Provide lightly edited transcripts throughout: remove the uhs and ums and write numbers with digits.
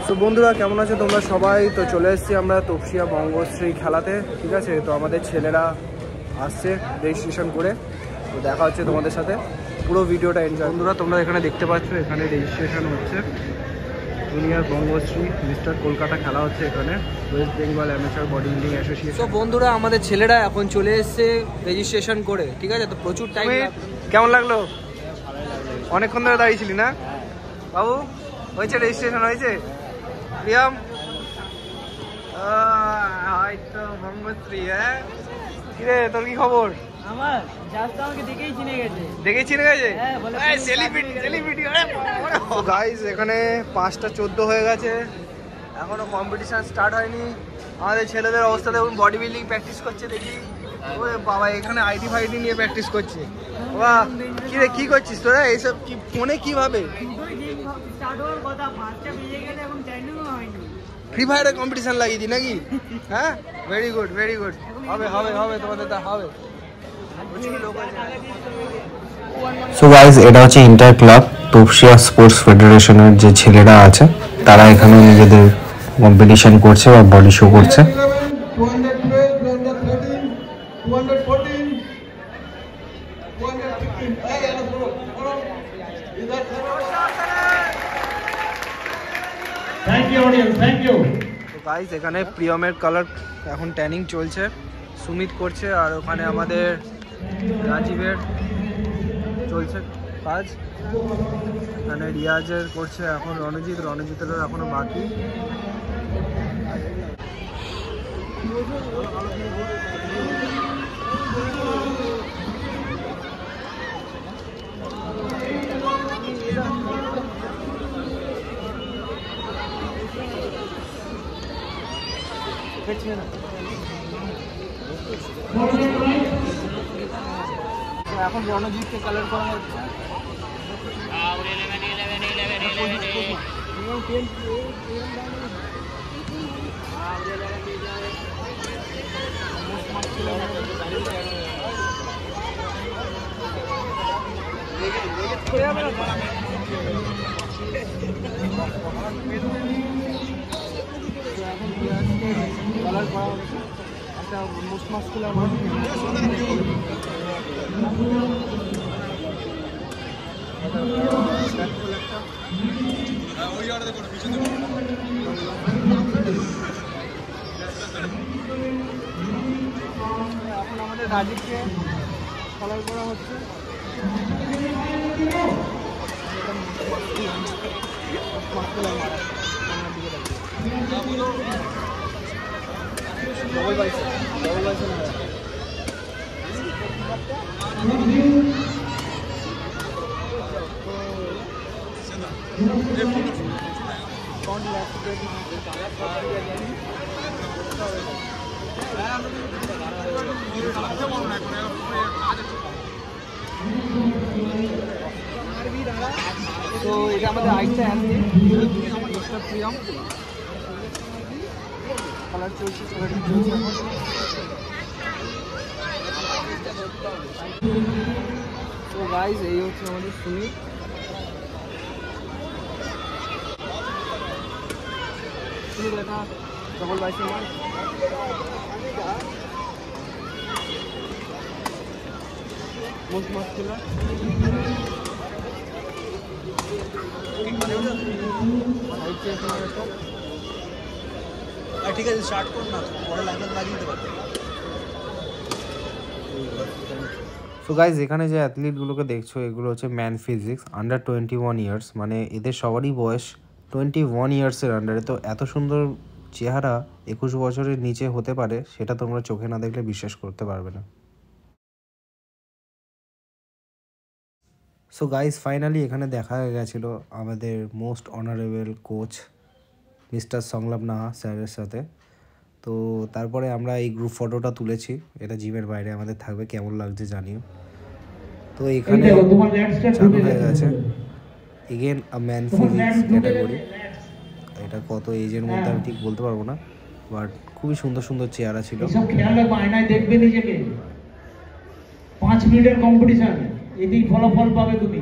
তো বন্ধুরা কেমন আছো তোমরা সবাই? তো চলে এসেছি আমরা তপসিয়া বঙ্গশ্রী খেলাতে, ঠিক আছে। তো আমাদের ছেলেরা আসছে রেজিস্ট্রেশন করে, তো দেখা হচ্ছে তোমাদের সাথে, পুরো ভিডিওটা এনজয়। বন্ধুরা তোমরা এখানে দেখতে পাচ্ছ, এখানে রেজিস্ট্রেশন হচ্ছে জুনিয়র বঙ্গশ্রী মিস্টার কলকাতা খেলা হচ্ছে এখানে, West Bengal amateur body building association. তো বন্ধুরা আমাদের ছেলেরা এখন চলে এসছে রেজিস্ট্রেশন করে, ঠিক আছে। তো প্রচুর টাইম। কেমন লাগলো? অনেকক্ষণ ধরে দাঁড়িয়েছিলি না বাবু? হয়েছে রেজিস্ট্রেশন হয়েছে? প্রিয়ম হয়তো বঙ্গশ্রী। হ্যাঁ কিরে তোর কি খবর? আমার জাস্ট আমাকে দেখেই চিনে গেছে। দেখেই চিনে গেছে? সেলিব্রিটি। তো গাইস এখানে 5টা 14 হয়ে গেছে, এখনো কম্পিটিশন স্টার্ট হয়নি। আমাদের ছেলেদের অবস্থা দেখুন, বডি বিল্ডিং প্র্যাকটিস করছে দেখি। ওরে বাবা, এখানে আইডি ফাইডি নিয়ে প্র্যাকটিস করছে। বাহ কিরে কি করছিস তোরা এইসব? কি ফোনে কিভাবে? ফ্রি ফায়ারের কম্পিটিশন লাগিয়ে দি নাকি? হ্যাঁ ভেরি গুড ভেরি গুড। হবে হবে হবে তোমাদের তা হবে। সো গাইস এটা হচ্ছে ইন্টার ক্লাব তপসিয়া স্পোর্টস ফেডারেশনের যে ছেলেরা আছে তারা এখানে নিজেদের কম্পিটিশন করছে বা বডি শো করছে। তো গাইস এখানে প্রিয়মের কালার এখন ট্যানিং চলছে, সুমিত করছে, আর ওখানে আমাদের রাজীবের চলছে কাজ, এখানে রিয়াজের করছে এখন রণজিতের এখনো বাকি। এখন রণজিৎকে কালার করা হচ্ছে। কালার করা হচ্ছে একটা মোস্ট মাস্কুলার এখন আমাদের রাজীবকে কালার করা হচ্ছে। তো এটা আমাদের আইসা মিস্টার প্রিয়ম কালার চলছে। তো গাইস এই হচ্ছে আমাদের সুমিত। এটা ডবল বাইসের মাল। Most muscular. ঠিক আছে স্টার্ট করুন না, পরে লাইন লাগিয়ে দিতে পারবে। সো গাইজ এখানে যে অ্যাথলিটগুলোকে দেখছো এগুলো হচ্ছে ম্যান ফিজিক্স আন্ডার 21 ইয়ার্স, মানে এদের সবারই বয়স 21 ইয়ার্সের আন্ডারে। তো এত সুন্দর চেহারা 21 বছরের নিচে হতে পারে সেটা তোমরা চোখে না দেখলে বিশ্বাস করতে পারবে না। সো গাইজ ফাইনালি এখানে দেখা গেছিলো আমাদের মোস্ট অনারেবল কোচ মিস্টার সংলাপ নাহা স্যারের সাথে। তো তারপরে আমরা এই গ্রুপ ফটোটা তুলেছি, এটা জিমের বাইরে আমাদের থাকবে, কেমন লাগছে জানিও। তো এখানে চালু হয়ে গেছে again a man physics category. এটা কত এজের মধ্যে আমি ঠিক বলতে পারবো না, বাট খুবই সুন্দর সুন্দর চেহারা ছিল। খেয়াল রাখো, আয়নায় দেখবে নিজেকে। 5 মিনিটের কম্পিটিশন, এতেই ফলাফল পাবে তুমি।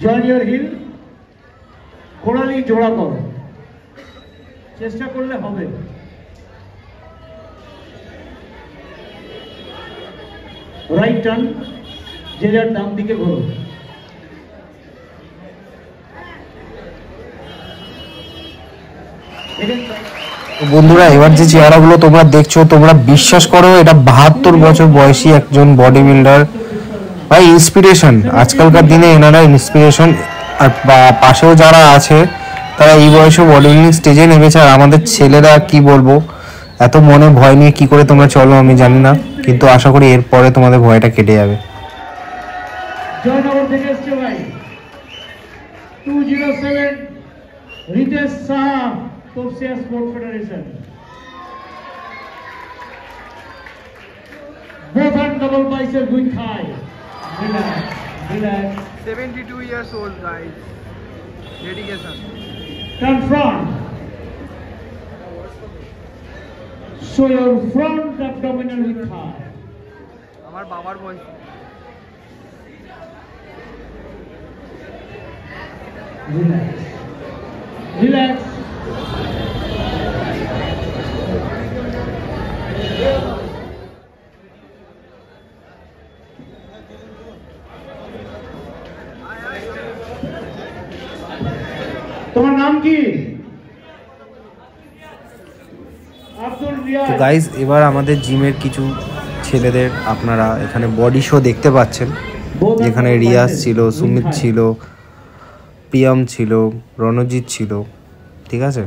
জয়েন ইউর হিল, কোড়ালি জোড়া করো, চেষ্টা করলে হবে। রাইট টার্ন, যে যার ডান দিকে ঘোরো। বন্ধুরা এবার যে চেহারাগুলো তোমরা দেখছো, তোমরা বিশ্বাস করো এটা 72 বছর বয়সী একজন বডি বিল্ডার ভাই, ইন্সপিরেশন। আজকালকার দিনে এনারা ইন্সপিরেশন। আর পাশেও যারা আছে তারা এই বয়সে বডি বিল্ডিং স্টেজে নেমেছে। আর আমাদের ছেলেরা কি বলবো, এত মনে ভয় নিয়ে কি করে তোমরা চলো আমি জানি না, কিন্তু আশা করি এরপরে তোমাদের ভয়টা কেটে যাবে। জয়নগর থেকে এসছে ভাই 207 Ritesh Saha, Topsia sport federation. Both hand double bicep with thigh. Relax, relax. 72 years old guys. Dedication. Turn front. Show your front abdominal with thigh. আমার বাবার বয়স। Relax. Relax. তোমার নাম কি? আব্দুল রিয়াজ। তো গাইজ এবার আমাদের জিমের কিছু ছেলেদের আপনারা এখানে বডি শো দেখতে পাচ্ছেন, যেখানে রিয়াজ ছিল, সুমিত ছিল, প্রিয়ম ছিল, রণজিৎ ছিল, ঠিক আছে।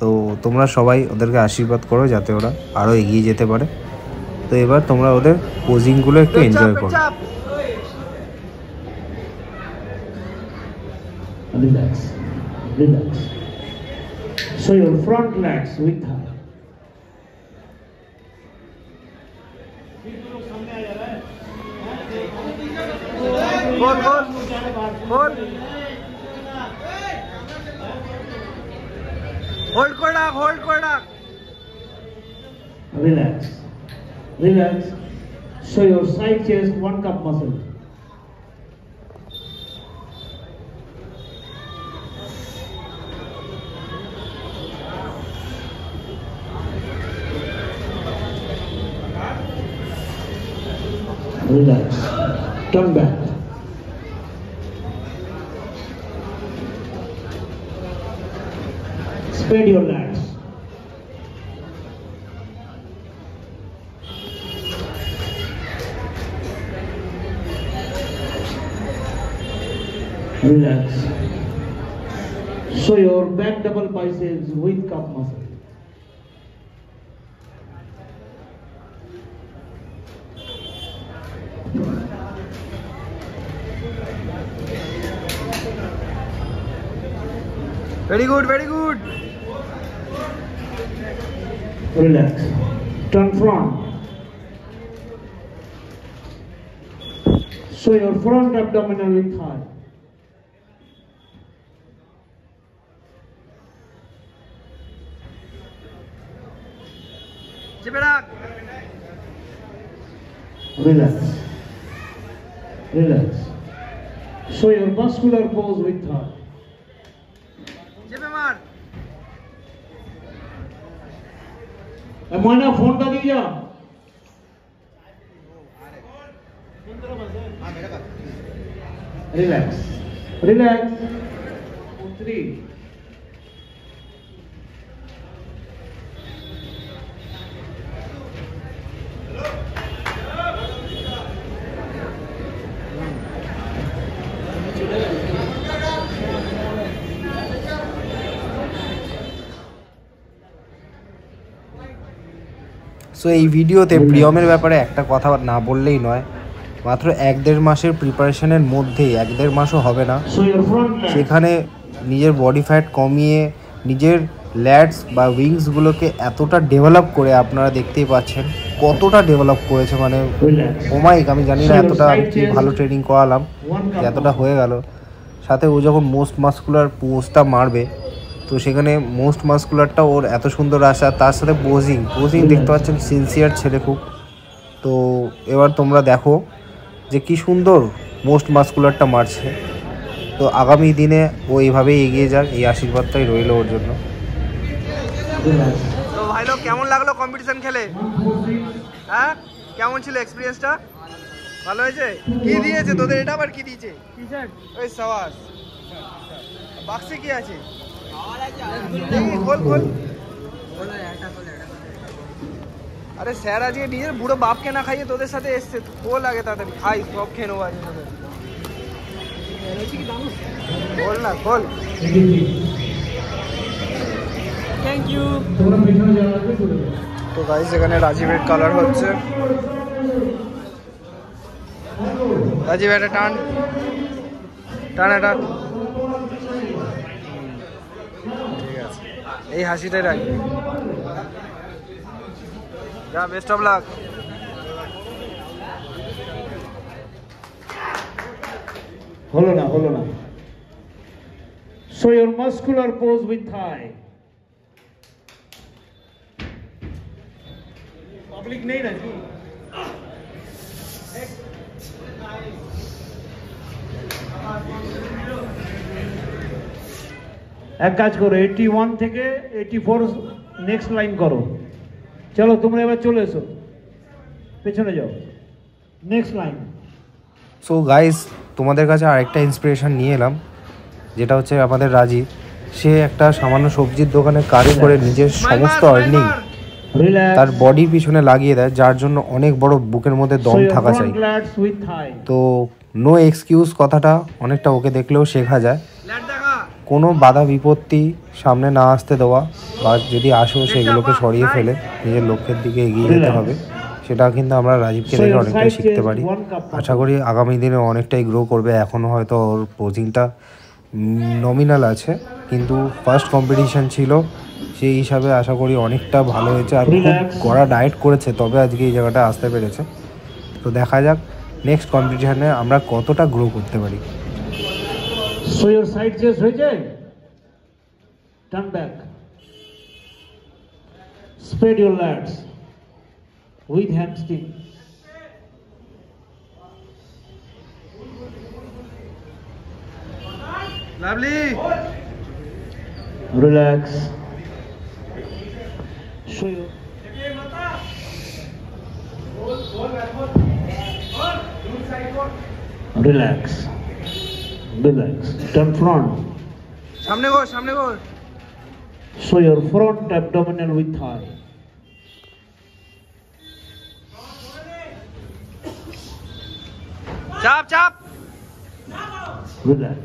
তো তোমরা সবাই ওদেরকে আশীর্বাদ করো যাতে ওরা আরও এগিয়ে যেতে পারে। তো এবার তোমরা ওদের পোজিংগুলো একটু এনজয় করো। Relax, relax. Show your front legs with her. Hold, hold, hold. Hold করে রাখ, hold করে রাখ। Relax, relax. Show your side chest, one cup muscle. Relax. Turn back. Spread your legs. Relax. Show your back double biceps with calf muscle. Very good, very good. Relax. Turn front. Show your front abdominal with thigh. চেপে রাখ। Relax. Relax. Show your muscular pose with thigh. চেপে মার। ময়না ফোনটা দিয়ে যা। Relax. Relax. 3. So এই ভিডিওতে প্রিয়মের ব্যাপারে একটা কথা না বললেই নয়, মাত্র 1-1.5 মাসের প্রিপারেশনের মধ্যেই, 1-1.5 মাসও হবে না, সেখানে নিজের বডি ফ্যাট কমিয়ে নিজের ল্যাটস বা উইংসগুলোকে এতটা ডেভেলপ করে আপনারা দেখতেই পাচ্ছেন কতটা ডেভেলপ করেছে। মানে ওমাইক, আমি জানি না এতটা ভালো ট্রেনিং করালাম এতটা হয়ে গেল। সাথে ও যখন মোস্ট মাস্কুলার পোজটা মারবে, তো সেখানে মোস্ট মাস্কুলারটা ওর এত সুন্দর আসা, তার সাথে পোজিং দেখতে পাচ্ছেন, সিনসিয়ার ছেলে খুব। তো এবার তোমরা দেখো যে কি সুন্দর মোস্ট মাস্কুলারটা মারছে। তো তো আগামী দিনে ও এইভাবেই এগিয়ে যাক, এই আশীর্বাদটাই রইল ওর জন্য। তো ভাই লোক কেমন লাগলো কম্পিটিশন খেলে? হ্যাঁ, কেমন ছিল এক্সপিরিয়েন্সটা? ভালো হয়েছে? কি দিয়েছে তোদের? এটা আবার কি দিয়েছে? ওই সাবাস। বাক্সে কি আছে? খোল খোল। আরে স্যার আজকে নিজের বুড়ো বাপকে না খাইয়ে তোদের সাথে এসছে, খোল আগে তাড়াতাড়ি, খাই সব খেয়ে নেবো আজকে তোদের। খোল না, খোল। Thank you. তো গাইস এখানে রাজীবের কালার হচ্ছে। রাজীব একটা টান টান এটা। ঠিক আছে, এই হাসিটাই রাখবি। যা, বেস্ট অফ লাক। হলো না। So your muscular pose with thigh. Public নেই নাকি? এক কাজ করো, 81 থেকে 84 নেক্সট লাইন করো। চলো তোমরা এবার চলে এসো, পেছনে যাও, নেক্সট লাইন। সো গাইস, তোমাদের কাছে আরেকটা ইন্সপিরেশন নিয়ে এলাম, যেটা হচ্ছে আমাদের রাজীব। সে একটা সামান্য সবজির দোকানে কাজ করে নিজের সমস্ত আর্নিং তার বডির পিছনে লাগিয়ে দেয়, যার জন্য অনেক বড় বুকের মধ্যে দম থাকা চাই। তো নো এক্সকিউজ কথাটা অনেকটা ওকে দেখলেও শেখা যায়। কোনো বাধা বিপত্তি সামনে না আসতে দেওয়া, বা যদি আসেও সেগুলোকে সরিয়ে ফেলে নিজের লক্ষ্যের দিকে এগিয়ে যেতে হবে, সেটা কিন্তু আমরা রাজীবকে দেখে অনেকটাই শিখতে পারি। আশা করি আগামী দিনে অনেকটাই গ্রো করবে। এখনও হয়তো ওর পোজিংটা নমিনাল আছে, কিন্তু ফার্স্ট কম্পিটিশান ছিল, সেই হিসাবে আশা করি অনেকটা ভালো হয়েছে। আর খুব কড়া ডায়েট করেছে, তবে আজকে এই জায়গাটা আসতে পেরেছে। তো দেখা যাক নেক্সট কম্পিটিশানে আমরা কতটা গ্রো করতে পারি। So your side chest হয়ে যায়, turn back, spread your lats with hamstring, lovely, relax, show your relax, turn front, সামনে গো, সামনে গো। show your front abdominal with thigh, চাপ চাপ, relax,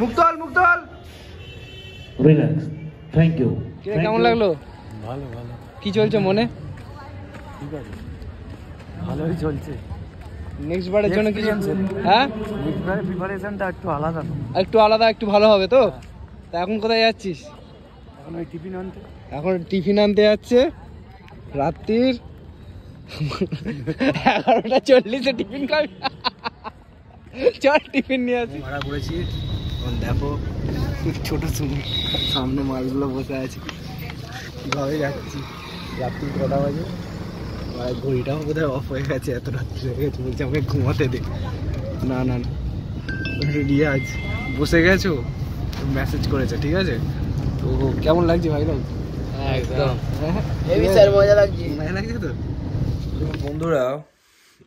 মুক্তল, relax. Thank you. কেমন লাগলো? ভালো। কি চলছে মনে? ঠিক আছে, ভালোই চলছে। নেক্সট বারের জন্য কিছু? হ্যাঁ, নেক্সট বারের প্রিপারেশনটা একটু আলাদা, একটু ভালো হবে তো। তা এখন কোথায় যাচ্ছিস? এখন ওই টিফিন আনতে যাচ্ছে রাত্রির 11:40 টিফিন খাবি? চল টিফিন নিয়ে আসি। ভাড়া করেছি, এখন দেখো ছোট সামনে মাছগুলো বসে আছে, কিভাবে যাচ্ছি। রাত্রি কটা বাজে? ঘড়িটাও বোধহয় অফ হয়ে গেছে, এত রাত্রি হয়ে গেছে। বলছে আমাকে ঘুমাতে দে। না রিয়াজ বসে গেছো, মেসেজ করেছে, ঠিক আছে। তো কেমন লাগছে ভাই লোক? একদম মজা লাগছে তো। বন্ধুরা,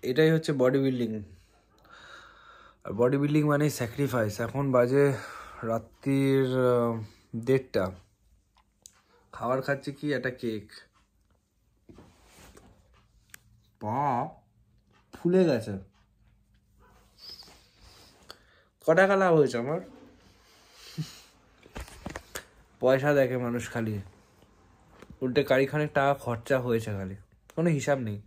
এটাই হচ্ছে বডি বিল্ডিং। আর বডি বিল্ডিং মানেই স্যাক্রিফাইস। এখন বাজে রাত্রির 1:30, খাবার খাচ্ছি কি একটা কেক। পা ফুলে গেছে। ক টাকা লাভ হয়েছে আমার? পয়সা দেখে মানুষ খালি, উল্টে কারিখানেক টাকা খরচা হয়েছে খালি, কোনো হিসাব নেই।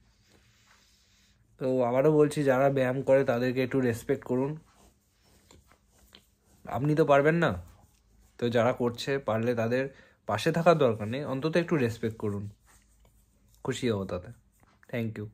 তো আবারও বলছি, যারা ব্যায়াম করে তাদেরকে একটু রেসপেক্ট করুন। আপনি তো পারবেন না, তো যারা করছে পারলে তাদের পাশে থাকার দরকার নেই, অন্তত একটু রেসপেক্ট করুন, খুশি হবো তাতে। Thank you.